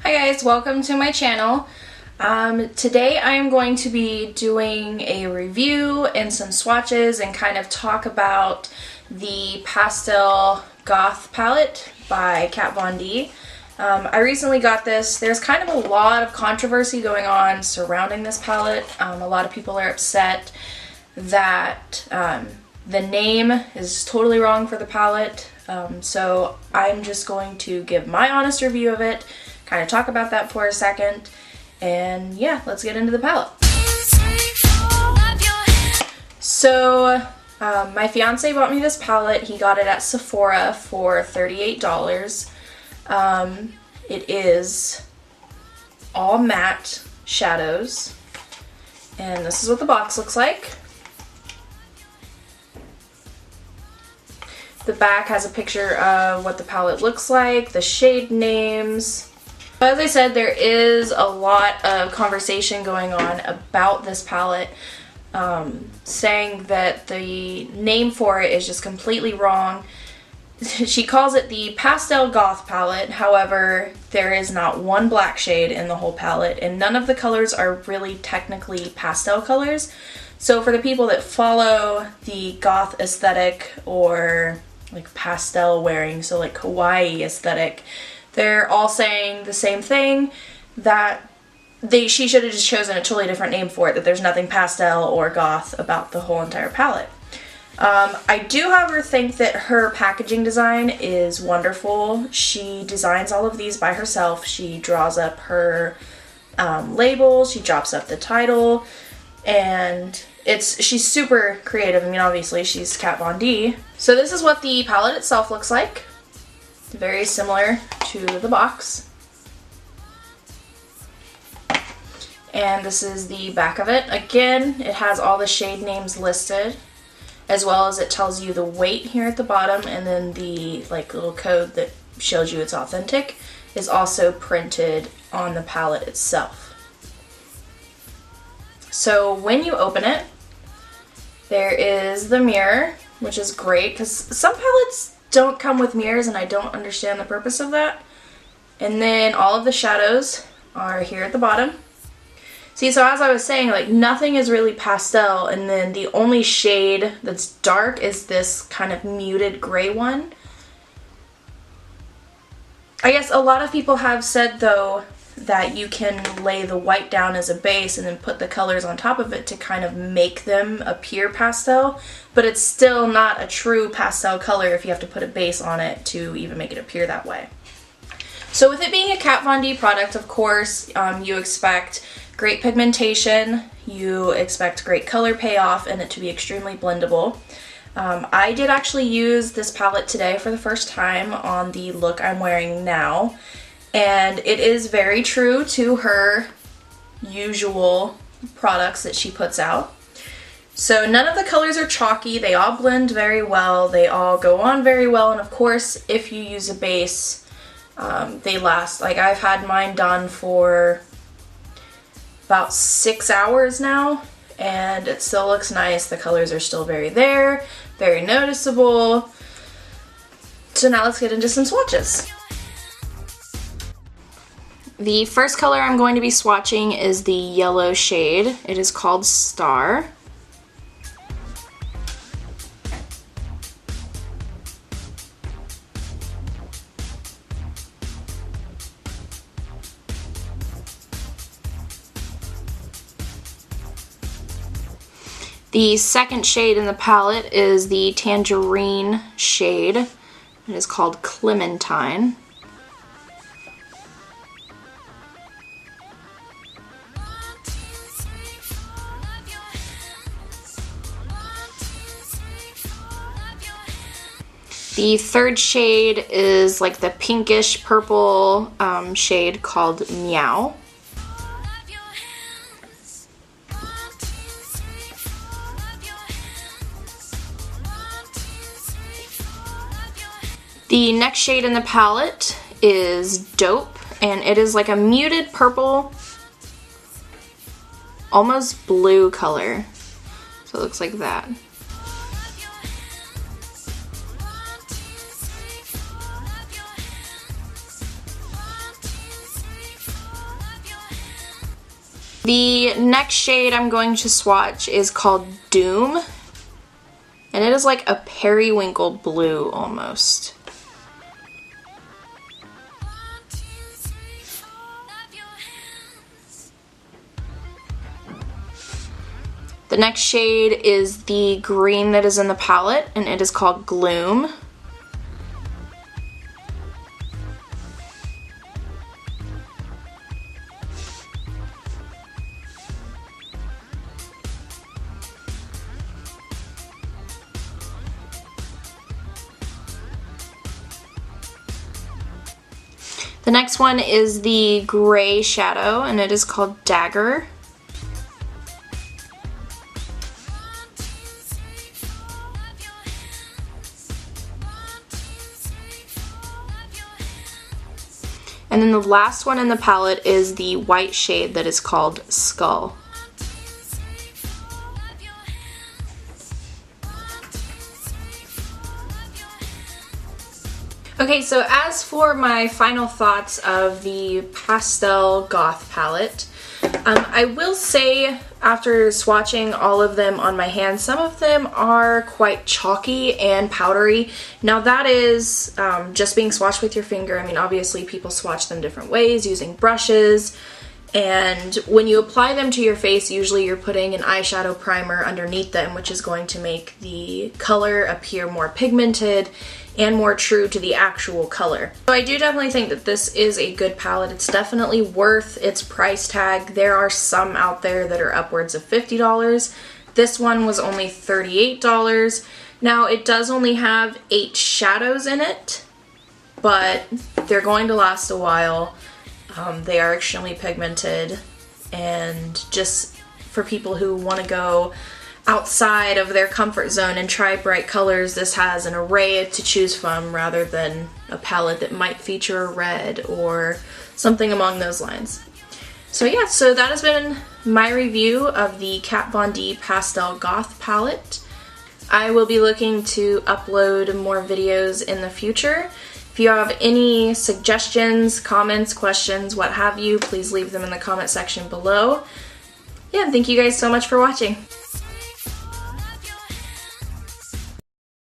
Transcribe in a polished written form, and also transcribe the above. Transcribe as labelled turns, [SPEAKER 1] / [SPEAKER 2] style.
[SPEAKER 1] Hi guys, welcome to my channel. Today I am going to be doing a review and some swatches and kind of talk about the Pastel Goth palette by Kat Von D. I recently got this. There's kind of a lot of controversy going on surrounding this palette. A lot of people are upset that the name is totally wrong for the palette. So I'm just going to give my honest review of it, kind of talk about that for a second, and yeah, let's get into the palette. So my fiance bought me this palette. He got it at Sephora for $38. It is all matte shadows, and this is what the box looks like. The back has a picture of what the palette looks like, the shade names. As I said, there is a lot of conversation going on about this palette, saying that the name for it is just completely wrong. She calls it the Pastel Goth palette. However, there is not one black shade in the whole palette, and none of the colors are really technically pastel colors. So for the people that follow the goth aesthetic or like pastel wearing, so like kawaii aesthetic, they're all saying the same thing, that she should have just chosen a totally different name for it, that there's nothing pastel or goth about the whole entire palette. I do, however, think that her packaging design is wonderful. She designs all of these by herself. She draws up her labels, she drops up the title, and she's super creative. I mean, obviously she's Kat Von D. So this is what the palette itself looks like. Very similar to the box. And this is the back of it. Again, it has all the shade names listed, as well as it tells you the weight here at the bottom, and then the like little code that shows you it's authentic is also printed on the palette itself. So when you open it, there is the mirror, which is great because some palettes don't come with mirrors and I don't understand the purpose of that. And then all of the shadows are here at the bottom. See, so as I was saying, like nothing is really pastel, and then the only shade that's dark is this kind of muted gray one. I guess a lot of people have said though that you can lay the white down as a base and then put the colors on top of it to kind of make them appear pastel, but it's still not a true pastel color if you have to put a base on it to even make it appear that way. So with it being a Kat Von D product, of course, you expect great pigmentation, you expect great color payoff, and it to be extremely blendable. I did actually use this palette today for the first time on the look I'm wearing now, and it is very true to her usual products that she puts out. So none of the colors are chalky, they all blend very well, they all go on very well, and of course if you use a base, they last. Like I've had mine done for about 6 hours now, and it still looks nice. The colors are still very there, very noticeable. So now let's get into some swatches. The first color I'm going to be swatching is the yellow shade. It is called Star. The second shade in the palette is the Tangerine shade. It is called Clementine. The third shade is like the pinkish purple shade called Meow. The next shade in the palette is Dope, and it is like a muted purple, almost blue color. So it looks like that. The next shade I'm going to swatch is called Doom, and it is like a periwinkle blue almost. The next shade is the green that is in the palette, and it is called Gloom. The next one is the gray shadow, and it is called Dagger. And then the last one in the palette is the white shade that is called Skull. Okay, so as for my final thoughts of the Pastel Goth palette, I will say after swatching all of them on my hand, some of them are quite chalky and powdery. Now that is just being swatched with your finger. I mean, obviously people swatch them different ways using brushes, and when you apply them to your face, usually you're putting an eyeshadow primer underneath them, which is going to make the color appear more pigmented and more true to the actual color. So I do definitely think that this is a good palette. It's definitely worth its price tag. There are some out there that are upwards of $50. This one was only $38. Now it does only have 8 shadows in it, but they're going to last a while. They are extremely pigmented, and just for people who want to go outside of their comfort zone and try bright colors, this has an array to choose from rather than a palette that might feature a red or something along those lines. So yeah, so that has been my review of the Kat Von D Pastel Goth palette. I will be looking to upload more videos in the future. If you have any suggestions, comments, questions, what have you, please leave them in the comment section below. Yeah, thank you guys so much for watching.